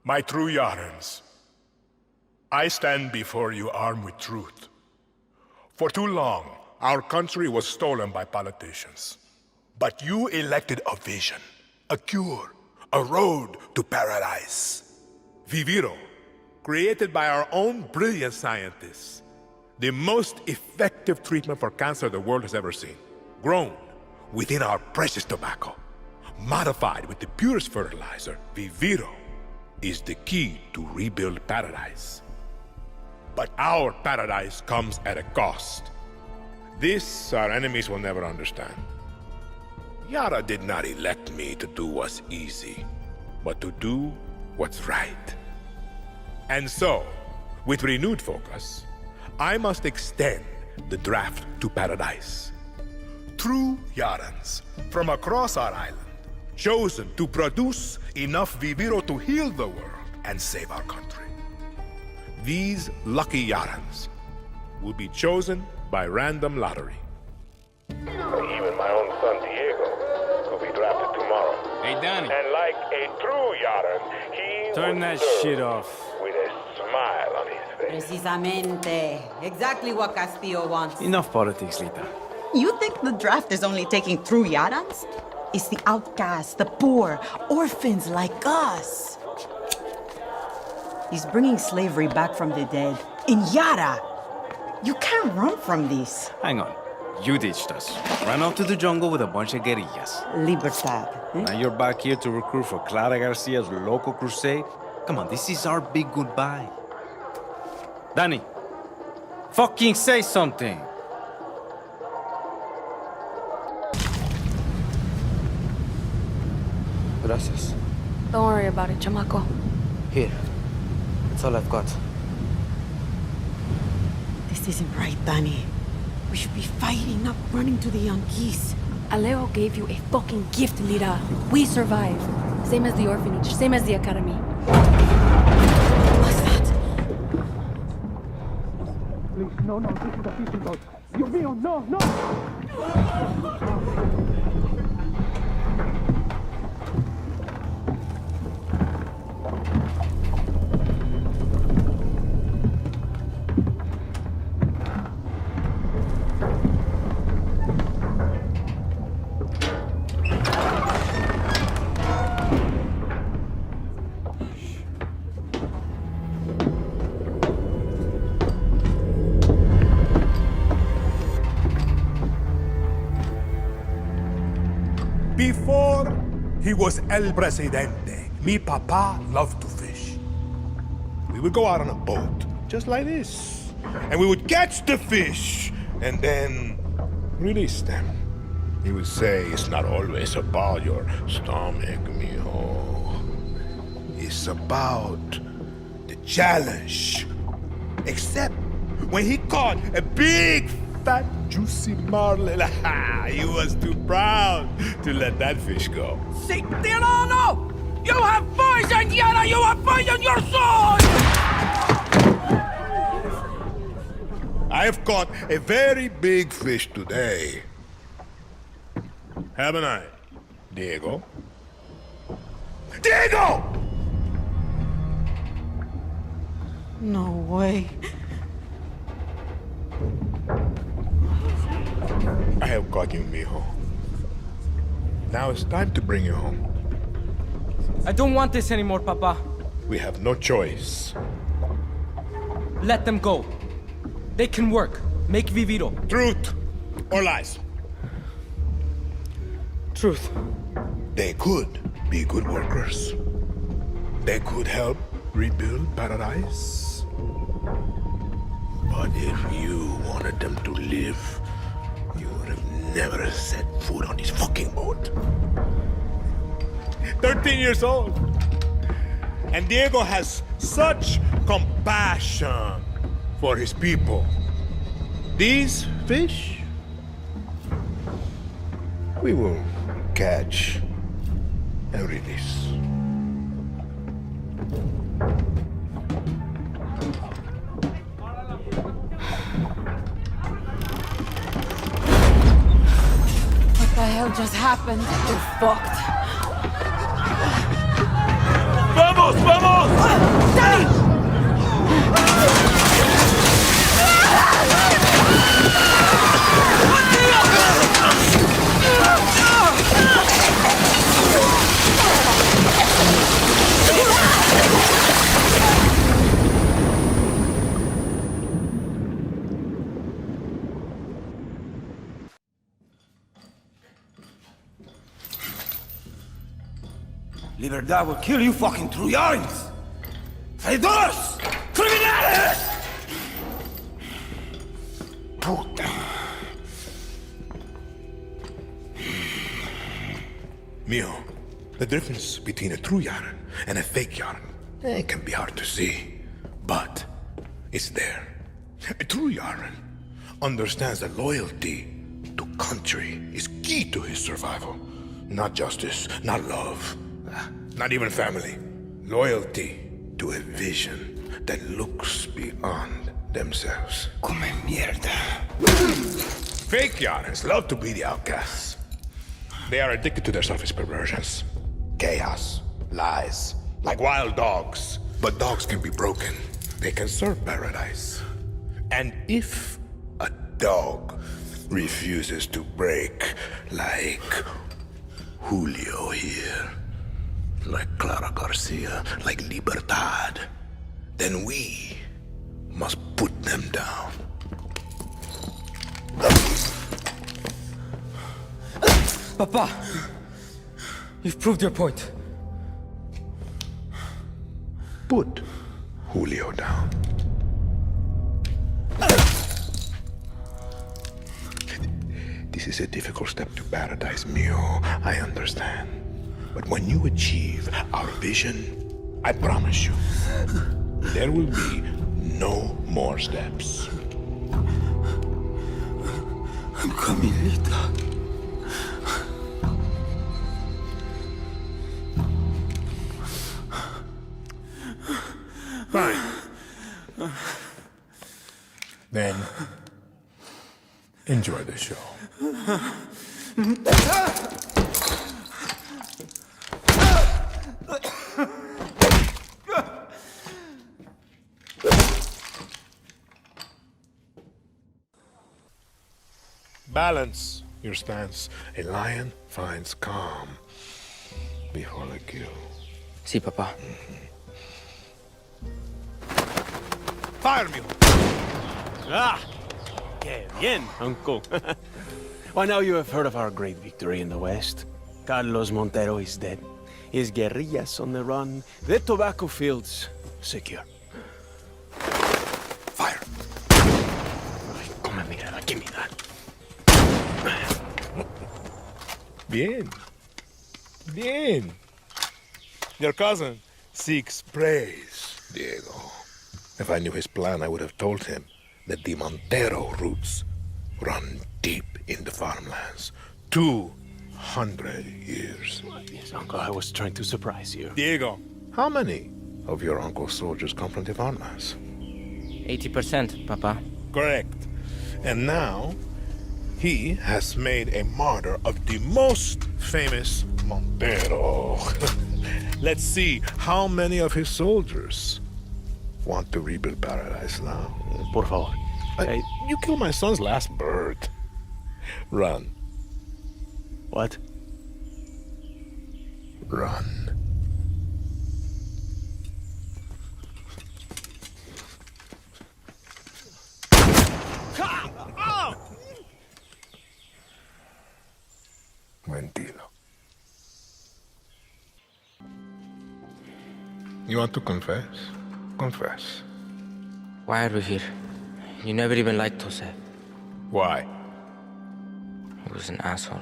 My true Yarans, I stand before you armed with truth. For too long, our country was stolen by politicians. But you elected a vision, a cure, a road to paradise. Viviro, created by our own brilliant scientists. The most effective treatment for cancer the world has ever seen. Grown within our precious tobacco. Modified with the purest fertilizer, Viviro is the key to rebuild paradise. But our paradise comes at a cost. This our enemies will never understand. Yara did not elect me to do what's easy, but to do what's right. And so, with renewed focus, I must extend the draft to paradise. True Yarans from across our island, chosen to produce enough Viviro to heal the world and save our country. These lucky Yarans will be chosen by random lottery. Even my own son Diego will be drafted tomorrow. Hey, Danny. And like a true Yaran, he Turn that shit off. with a smile on his face. Precisamente. Exactly what Castillo wants. Enough politics, Lita. You think the draft is only taking true Yarans? It's the outcasts, the poor, orphans like us. He's bringing slavery back from the dead. In Yara! You can't run from this. Hang on. You ditched us. Ran off to the jungle with a bunch of guerrillas. Libertad. Now you're back here to recruit for Clara Garcia's local crusade? Come on, this is our big goodbye. Danny, fucking say something. Gracias. Don't worry about it, chamaco. Here. That's all I've got. This isn't right, Danny. We should be fighting, not running to the Yankees. Alejo gave you a fucking gift, Lira. We survive. Same as the orphanage, same as the academy. What's that? Please, no, this is a fishing boat. Dios mío, no! Before he was El Presidente, mi papa loved to fish. We would go out on a boat, just like this, and we would catch the fish, and then release them. He would say, it's not always about your stomach, mijo. It's about the challenge. Except when he caught a big, fat, juicy marlin, he was too proud to let that fish go. ¡Sí, tirano! You have poisoned Yara! You have poisoned your soul! I have caught a very big fish today. Haven't I, Diego? Diego! No way. I have caught you, mijo. Now it's time to bring you home. I don't want this anymore, Papa. We have no choice. Let them go. They can work. Make Viviro. Truth or lies? Truth. They could be good workers. They could help rebuild paradise. But if you wanted them to live, you would have never set foot on this fucking boat. 13 years old. And Diego has such compassion for his people. These fish, we will catch and release. What the hell just happened? We're fucked. ¡Vamos, vamos! Libertad will kill you fucking Trujans! Traidores! Criminales! Puta. Mio, the difference between a true Yaran and a fake Yaran, it can be hard to see, but it's there. A true Yaran understands that loyalty to country is key to his survival. Not justice, not love, not even family. Loyalty to a vision that looks beyond themselves. Come mierda. Fake Yarans love to be the outcasts. They are addicted to their selfish perversions. Chaos, lies, like wild dogs. But dogs can be broken. They can serve paradise. And if a dog refuses to break, like Julio here, like Clara Garcia, like Libertad, then we must put them down. Papa! You've proved your point. Put Julio down. This is a difficult step to paradise, Mio. I understand. But when you achieve our vision, I promise you, there will be no more steps. I'm coming, Lita. Fine. Then, enjoy the show. Balance your stance. A lion finds calm before the kill. Sí, papá. Fire me! Ah! Que bien, uncle. Well, now you have heard of our great victory in the West. Carlos Montero is dead. His guerrillas on the run. The tobacco fields secure. Fire! Ay, come mierda, give me that. Bien. Bien. Your cousin seeks praise, Diego. If I knew his plan, I would have told him that the Montero roots run deep in the farmlands. 200 years. Yes, uncle, I was trying to surprise you. Diego, how many of your uncle's soldiers come from the farmlands? 80%, Papa. Correct. And now, he has made a martyr of the most famous Montero. Let's see how many of his soldiers want to rebuild paradise now. Por favor. You killed my son's last bird. Run. What? Run. Mentilo. You want to confess? Confess. Why are we here? You never even liked Jose. Why? He was an asshole.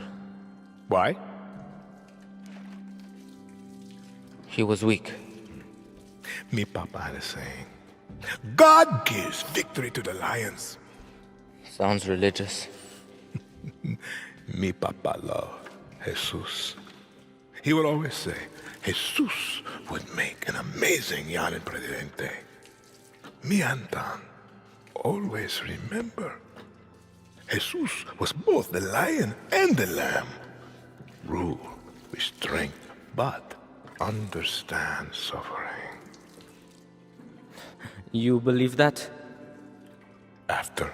Why? He was weak. Me papa had a saying. God gives victory to the lions. Sounds religious. Mi papa loved Jesus. He would always say, Jesus would make an amazing young Presidente. Me Anton always remember, Jesus was both the lion and the lamb. Rule with strength, but understand suffering. You believe that? After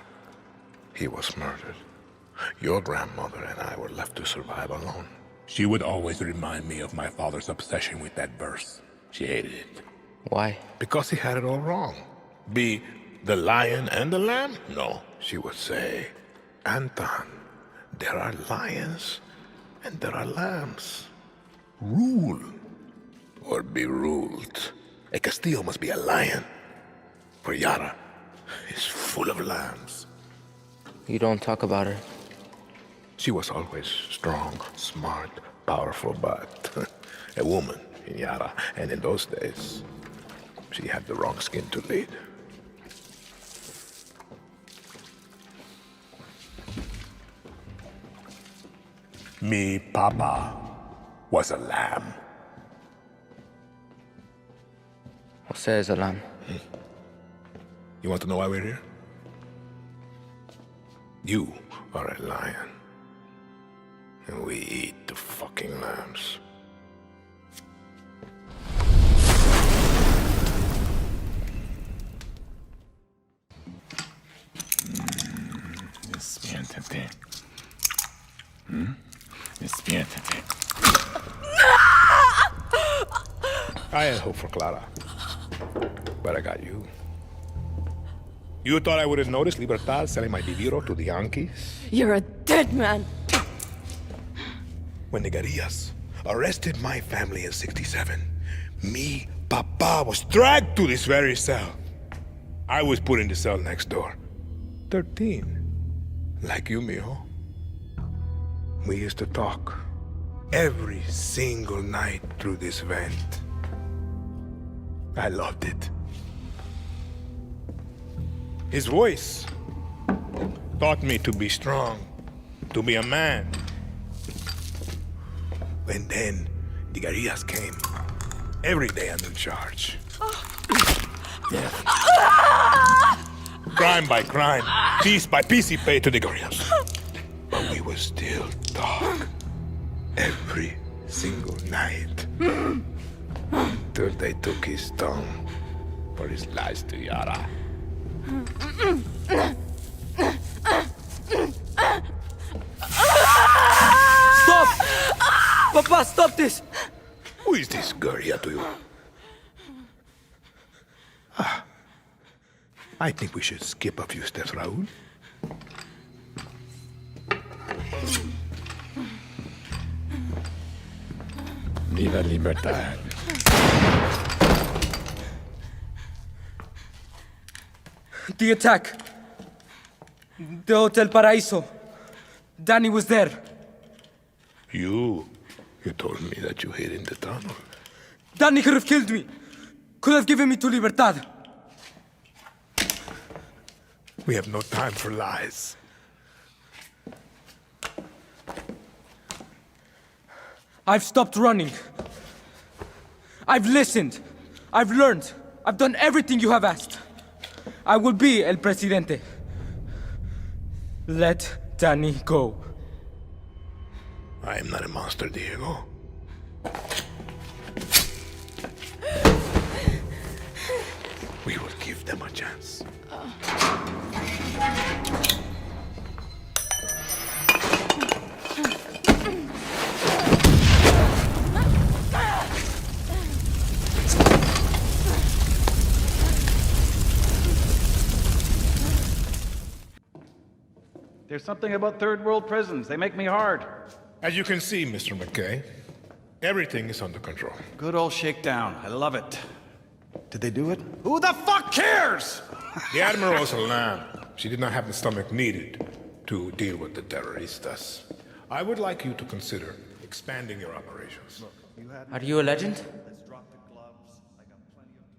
he was murdered, your grandmother and I were left to survive alone. She would always remind me of my father's obsession with that verse. She hated it. Why? Because he had it all wrong. Be the lion and the lamb? No. She would say, Anton, there are lions and there are lambs. Rule or be ruled. A Castillo must be a lion, for Yara is full of lambs. You don't talk about her. She was always strong, smart, powerful, but a woman in Yara, and in those days, she had the wrong skin to lead. Me papa was a lamb. Jose is a lamb. You want to know why we're here? You are a lion. And we eat the fucking lambs. Despiértate. Despiértate. I had hope for Clara, but I got you. You thought I would have noticed Libertad selling my Diviro to the Yankees? You're a dead man. When the guerrillas arrested my family in '67, me, Papa, was dragged to this very cell. I was put in the cell next door. 13. Like you, mijo. We used to talk every single night through this vent. I loved it. His voice taught me to be strong, to be a man. And then the guerrillas came. Every day a new charge. Death. Crime by crime, piece by piece he paid to the guerrillas. But we would still talk every single night. Till they took his tongue for his lies to Yara. Stop! Papa, stop this! Who is this guerrilla to you? I think we should skip a few steps, Raúl. Viva Libertad. The attack. The Hotel Paraíso. Danny was there. You told me that you hid in the tunnel. Danny could have killed me. Could have given me to Libertad. We have no time for lies. I've stopped running. I've listened. I've learned. I've done everything you have asked. I will be El Presidente. Let Danny go. I am not a monster, Diego. We will give them a chance. There's something about third world prisons. They make me hard. As you can see, Mr. McKay, everything is under control. Good old shakedown. I love it. Did they do it? Who the fuck cares? The Admiral was a lamb. She did not have the stomach needed to deal with the terroristas. I would like you to consider expanding your operations. Are you a legend?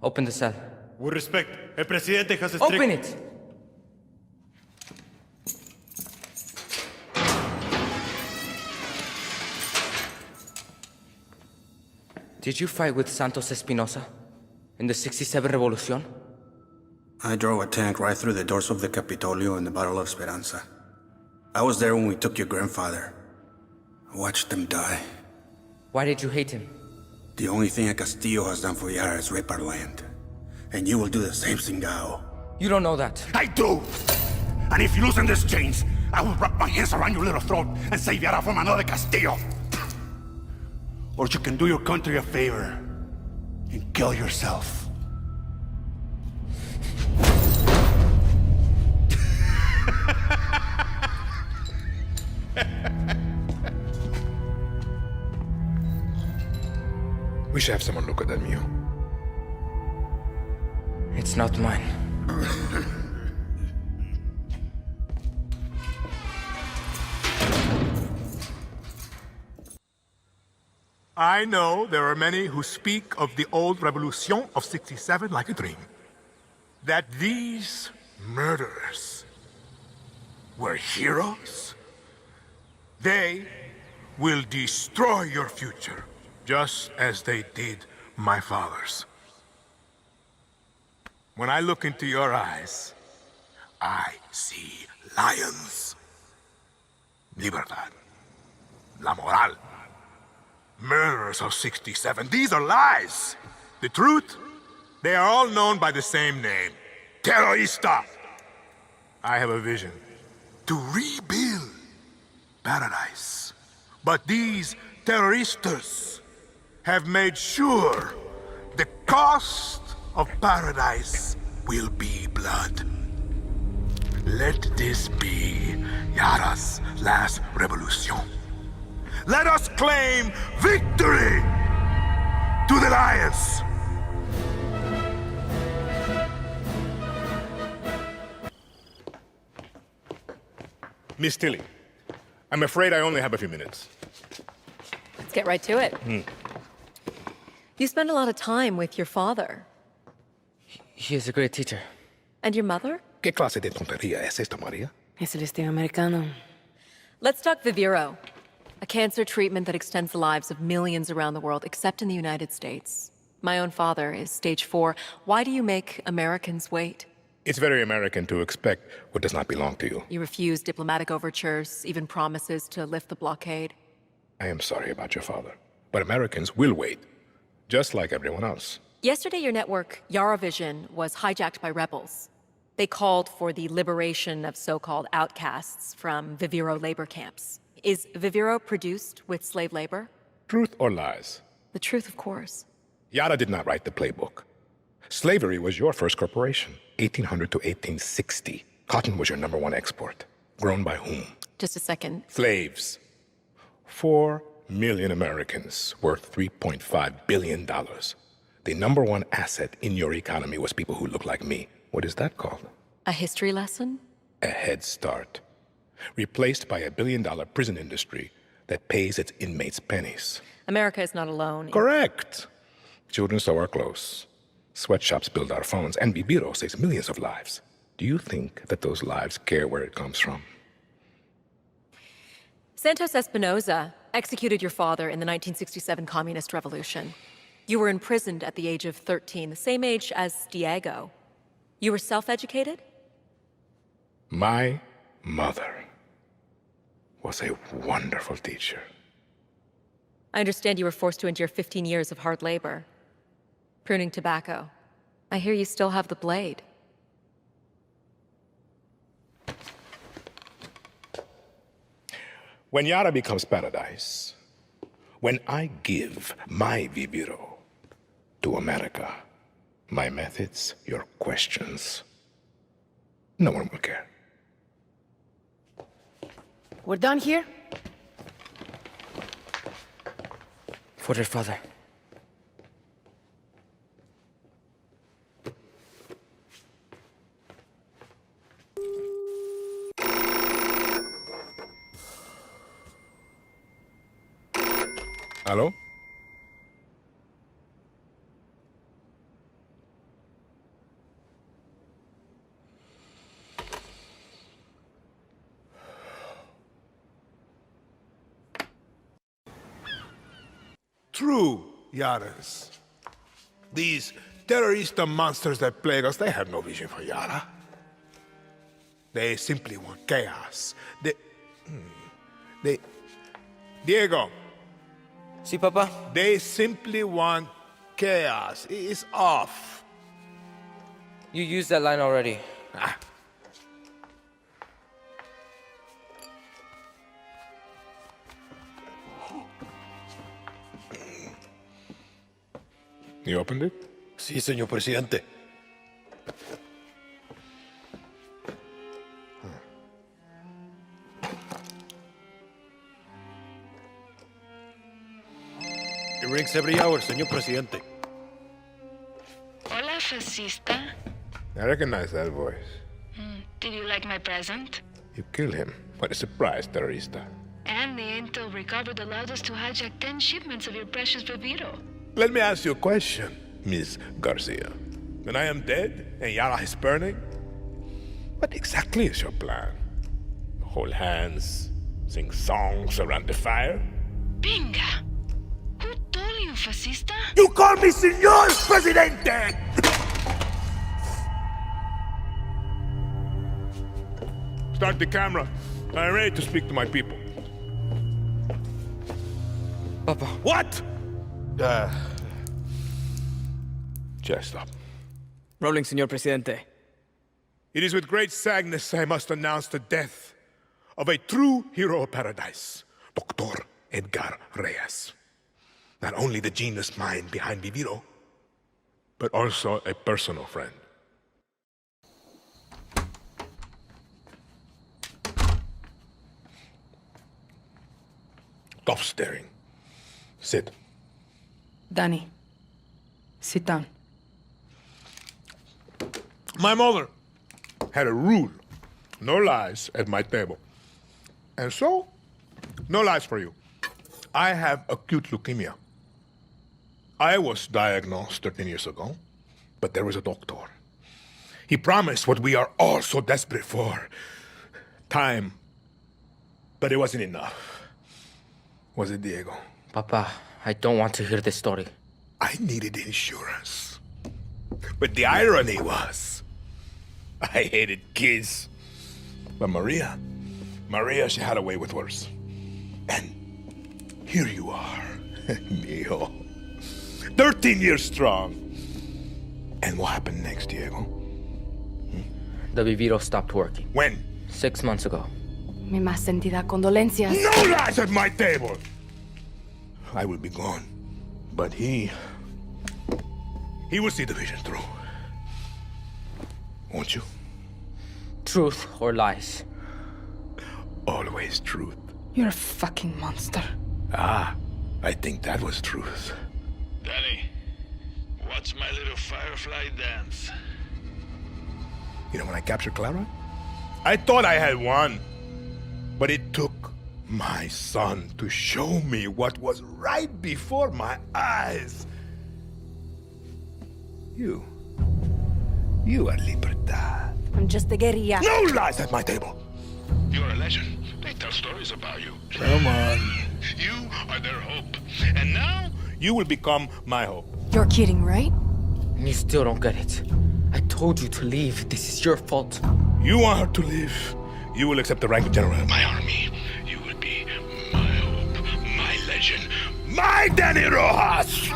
Open the cell. With respect, El Presidente has a strict... Open it! Did you fight with Santos Espinosa in the '67 Revolution? I drove a tank right through the doors of the Capitolio in the Battle of Esperanza. I was there when we took your grandfather. I watched them die. Why did you hate him? The only thing a Castillo has done for Yara is rape our land. And you will do the same, Singao. You don't know that. I do! And if you loosen these chains, I will wrap my hands around your little throat and save Yara from another Castillo! Or you can do your country a favor and kill yourself. We We should have someone look at that mule. It's not mine. I know there are many who speak of the old revolution of 67 like a dream. That these murderers were heroes. They will destroy your future, just as they did my father's. When I look into your eyes, I see lions. Libertad. La moral. Murderers of 67. These are lies. The truth? They are all known by the same name. Terrorista. I have a vision. To rebuild paradise. But these terroristas have made sure the cost of paradise will be blood. Let this be Yara's last revolution. Let us claim victory to the lions! Miss Tilly, I'm afraid I only have a few minutes. Let's get right to it. You spend a lot of time with your father. He is a great teacher. And your mother? ¿Qué clase de tontería es esta, María? Es el estilo americano. Let's talk Viviro, a cancer treatment that extends the lives of millions around the world, except in the United States. My own father is stage 4. Why do you make Americans wait? It's very American to expect what does not belong to you. You refuse diplomatic overtures, even promises to lift the blockade. I am sorry about your father, but Americans will wait, just like everyone else. Yesterday, your network, Yara Vision, was hijacked by rebels. They called for the liberation of so-called outcasts from Viviro labor camps. Is Viviro produced with slave labor? Truth or lies? The truth, of course. Yara did not write the playbook. Slavery was your first corporation, 1800 to 1860. Cotton was your #1 export. Grown by whom? Just a second. Slaves. 4 million Americans worth $3.5 billion. The #1 asset in your economy was people who look like me. What is that called? A history lesson? A head start. Replaced by a $1 billion prison industry that pays its inmates pennies. America is not alone. Correct. Children sew our clothes. Sweatshops build our phones. And Viviro saves millions of lives. Do you think that those lives care where it comes from? Santos Espinosa executed your father in the 1967 Communist Revolution. You were imprisoned at the age of 13, the same age as Diego. You were self-educated? My mother was a wonderful teacher. I understand you were forced to endure 15 years of hard labor. Pruning tobacco. I hear you still have the blade. When Yara becomes paradise, when I give my Viviro to America, my methods, your questions, no one will care. We're done here? For your father. Hello? True, Yaras. These terrorista monsters that plague us, they have no vision for Yara. They simply want chaos. Diego. Sí, Papa? They simply want chaos. It's off. You used that line already. You opened it? Sí, señor presidente. It drinks every hour, señor Presidente. Hola, fascista. I recognize that voice. Did you like my present? You killed him. What a surprise, terrorista. And the intel recovered allowed us to hijack 10 shipments of your precious Viviro. Let me ask you a question, Miss Garcia. When I am dead and Yara is burning, what exactly is your plan? Hold hands, sing songs around the fire? Pinga! Who told you, fascista? You call me Señor Presidente! Start the camera. I'm ready to speak to my people. Papa. What? Chest up. Rolling, Señor Presidente. It is with great sadness I must announce the death of a true hero of paradise, Dr. Edgar Reyes. Not only the genius mind behind Viviro, but also a personal friend. Stop staring. Sit. Danny, sit down. My mother had a rule: no lies at my table. And so, no lies for you. I have acute leukemia. I was diagnosed 13 years ago, but there was a doctor. He promised what we are all so desperate for: time. But it wasn't enough. Was it, Diego? Papa, I don't want to hear this story. I needed insurance. But the irony was, I hated kids. But Maria, she had a way with words. And here you are, Mio. 13 years strong. And what happened next, Diego? The Viviro stopped working. When? 6 months ago. Mi más sentida condolencias. No lies at my table! I will be gone. But he will see the vision through. Won't you? Truth or lies? Always truth. You're a fucking monster. Ah, I think that was truth. Danny, watch my little firefly dance. You know when I captured Clara? I thought I had won. But it took my son to show me what was right before my eyes. You are Libertad. I'm just a guerrilla. No lies at my table. You're a legend. They tell stories about you. Come on. You are their hope. And now, You will become my hope. You're kidding, right? You still don't get it. I told you to leave. This is your fault. You want her to live. You will accept the rank of general of my army. you will be my hope, my legend. My Danny Rojas!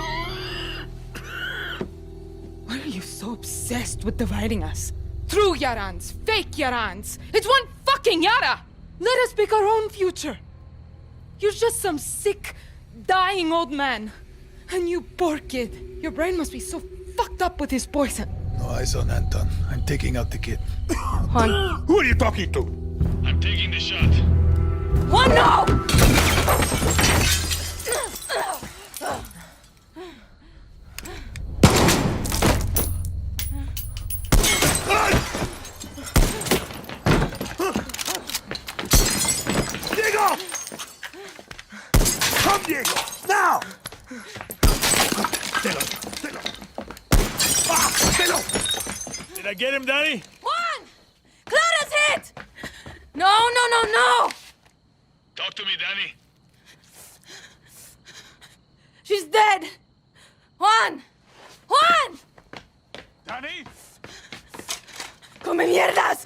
Why are you so obsessed with dividing us? True Yarans, fake Yarans. It's one fucking Yara! Let us pick our own future. You're just some sick, dying old man. And you poor kid. Your brain must be so fucked up with his poison. No eyes on Anton. I'm taking out the kid. Juan. Who are you talking to? I'm taking the shot. Juan, no! Diego! Come, Diego! Now! Stelo! Ah! Stelo! Did I get him, Danny? Juan! Clara's hit! No! Talk to me, Danny. She's dead! Juan! Danny? ¡Come mierdas!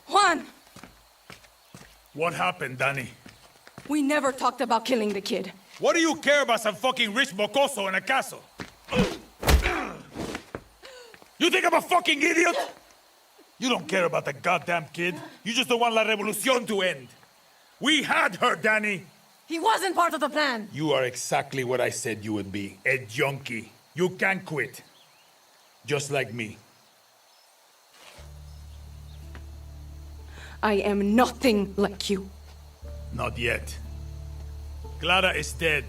Juan! What happened, Danny? We never talked about killing the kid. What do you care about some fucking rich mocoso in a castle? You think I'm a fucking idiot? You don't care about the goddamn kid. You just don't want La Revolucion to end. We had her, Danny. He wasn't part of the plan. You are exactly what I said you would be. A junkie. You can't quit. Just like me. I am nothing like you. Not yet. Clara is dead.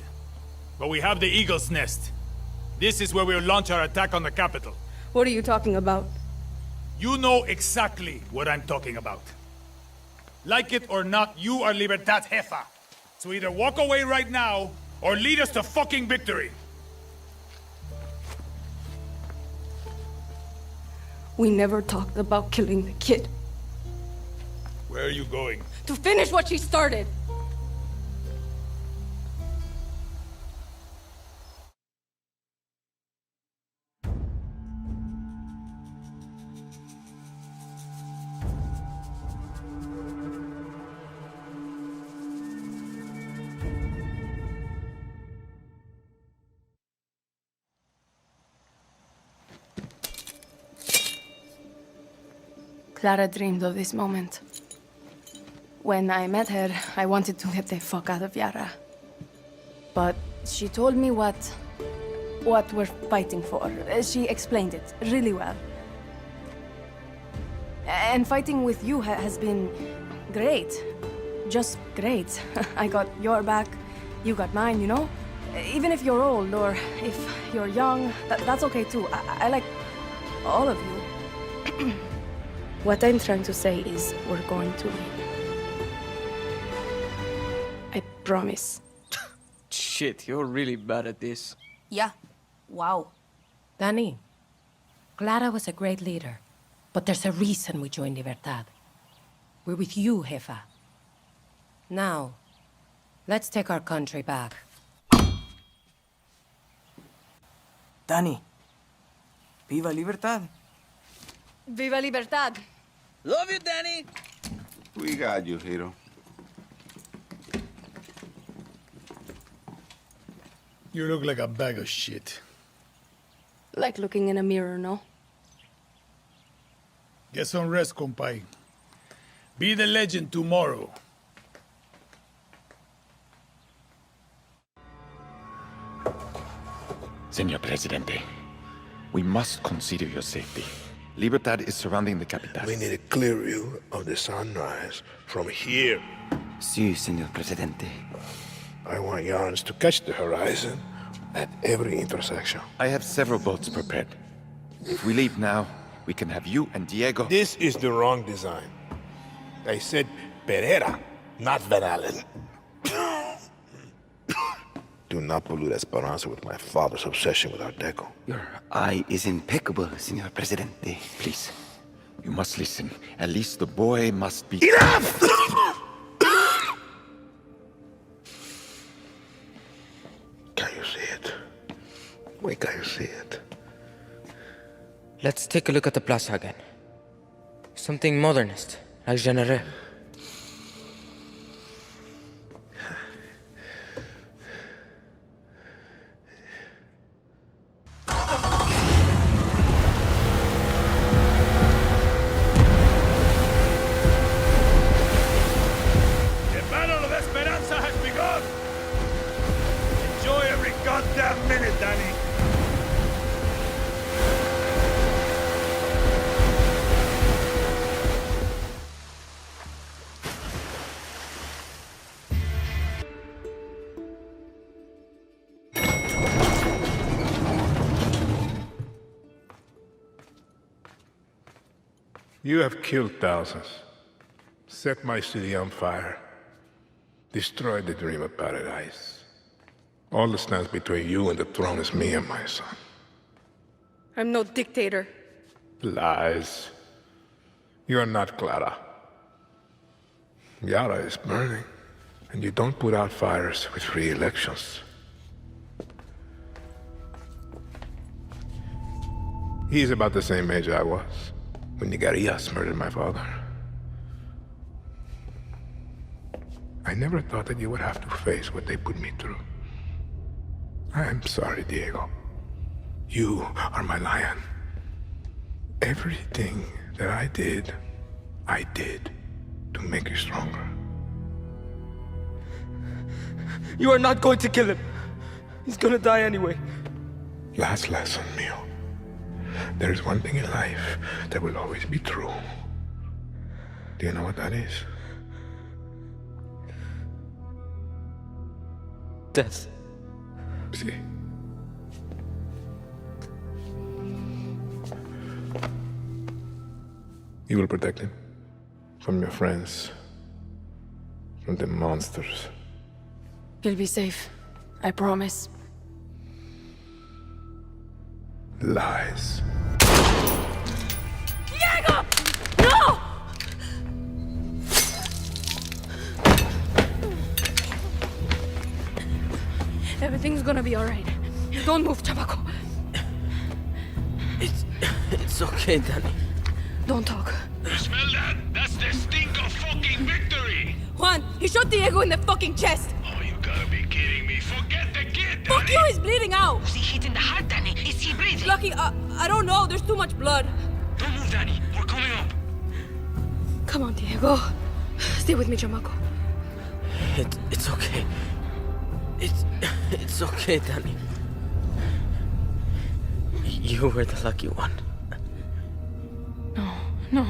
But we have the Eagle's Nest. This is where we'll launch our attack on the capital. What are you talking about? You know exactly what I'm talking about. Like it or not, you are Libertad's jefa. So either walk away right now, or lead us to fucking victory. We never talked about killing the kid. Where are you going? To finish what she started! Clara dreamed of this moment. When I met her, I wanted to get the fuck out of Yara. But she told me what we're fighting for. She explained it really well. And fighting with you has been great. Just great. I got your back, you got mine, you know? Even if you're old or if you're young, that's okay too. I like all of you. What I'm trying to say is we're going to win. I promise. Shit, you're really bad at this. Yeah. Wow. Danny, Clara was a great leader, but there's a reason we joined Libertad. We're with you, jefa. Now, let's take our country back. Danny. Viva Libertad. Viva Libertad! Love you, Danny! We got you, hero. You look like a bag of shit. Like looking in a mirror, no? Get some rest, compay. Be the legend tomorrow. Señor Presidente, we must consider your safety. Libertad is surrounding the capital. We need a clear view of the sunrise from here. Sí, señor Presidente. I want Yarans to catch the horizon at every intersection. I have several boats prepared. If we leave now, we can have you and Diego... This is the wrong design. I said Pereira, not Van Allen. Do not pollute Esperanza with my father's obsession with Art Deco. Your eye is impeccable, señor Presidente. Please, you must listen. At least the boy must be... Enough! Can you see it? Wait, can you see it? Let's take a look at the plaza again. Something modernist, like Genere. The Battle of Esperanza has begun! Enjoy every goddamn minute, Danny! You have killed thousands, set my city on fire, destroyed the dream of paradise. All that stands between you and the throne is me and my son. I'm no dictator. Lies. You are not Clara. Yara is burning, and you don't put out fires with free elections. He's about the same age I was when the guerrillas murdered my father. I never thought that you would have to face what they put me through. I'm sorry, Diego. You are my lion. Everything that I did to make you stronger. You are not going to kill him. He's gonna die anyway. Last lesson, Mio. There is one thing in life that will always be true. Do you know what that is? Death. See. You will protect him from your friends, from the monsters. He'll be safe. I promise. Lies. Diego! No! Everything's gonna be alright. Don't move, chamaco. It's okay, Danny. Don't talk. You smell that? That's the stink of fucking victory! Juan, he shot Diego in the fucking chest! Oh, you gotta be kidding me. Forget the kid, Fuck you, he's bleeding out! Was he hit in the heart, Danny? Is he breathing? Lucky, I don't know, there's too much blood. Don't move, Danny. We're coming up. Come on, Diego. Stay with me, chamaco. It's okay. It's okay, Danny. You were the lucky one. No.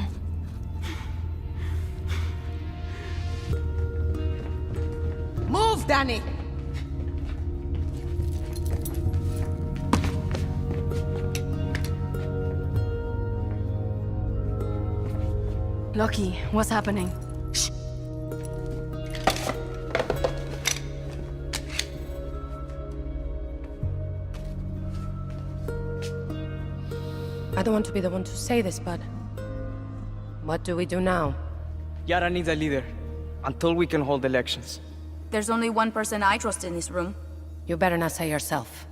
Move, Danny! Lucky, what's happening? Shh. I don't want to be the one to say this, but... what do we do now? Yara needs a leader, until we can hold elections. There's only one person I trust in this room. You better not say yourself.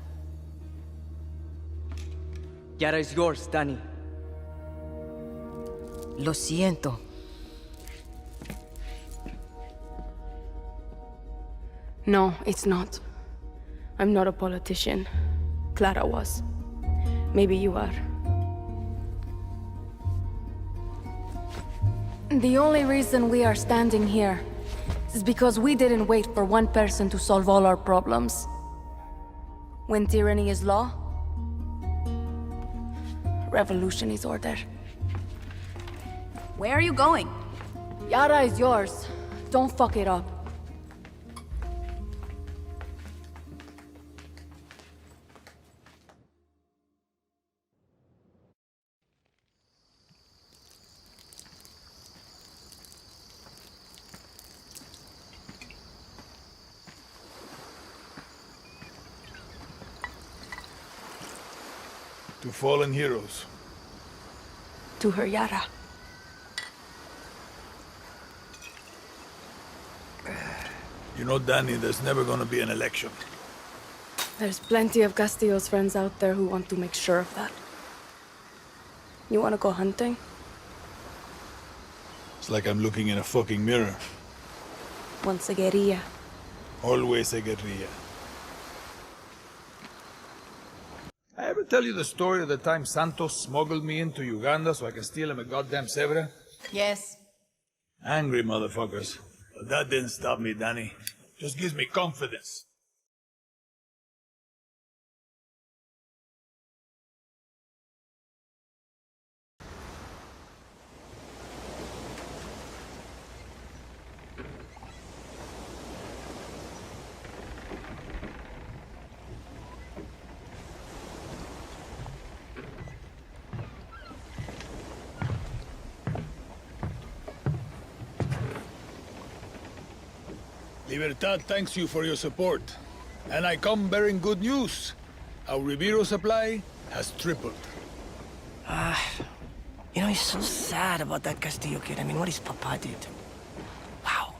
Yara is yours, Danny. Lo siento. No, it's not. I'm not a politician. Clara was. Maybe you are. The only reason we are standing here is because we didn't wait for one person to solve all our problems. When tyranny is law, revolution is order. Where are you going? Yara is yours. Don't fuck it up. To fallen heroes. To her, Yara. You know, Danny, there's never gonna be an election. There's plenty of Castillo's friends out there who want to make sure of that. You want to go hunting? It's like I'm looking in a fucking mirror. Once a guerrilla. Always a guerrilla. I ever tell you the story of the time Santos smuggled me into Uganda so I could steal him a goddamn zebra? Yes. Angry motherfuckers. But that didn't stop me, Danny. Just gives me confidence. Libertad thanks you for your support. And I come bearing good news. Our Ribiro supply has tripled. You know, it's so sad about that Castillo kid. I mean, what his papa did. Wow,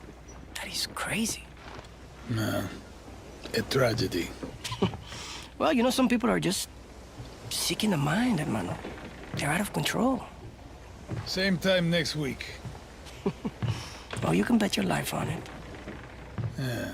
that is crazy. Nah, a tragedy. Well, you know, some people are just sick in the mind, hermano. They're out of control. Same time next week. Oh, you can bet your life on it. Yeah.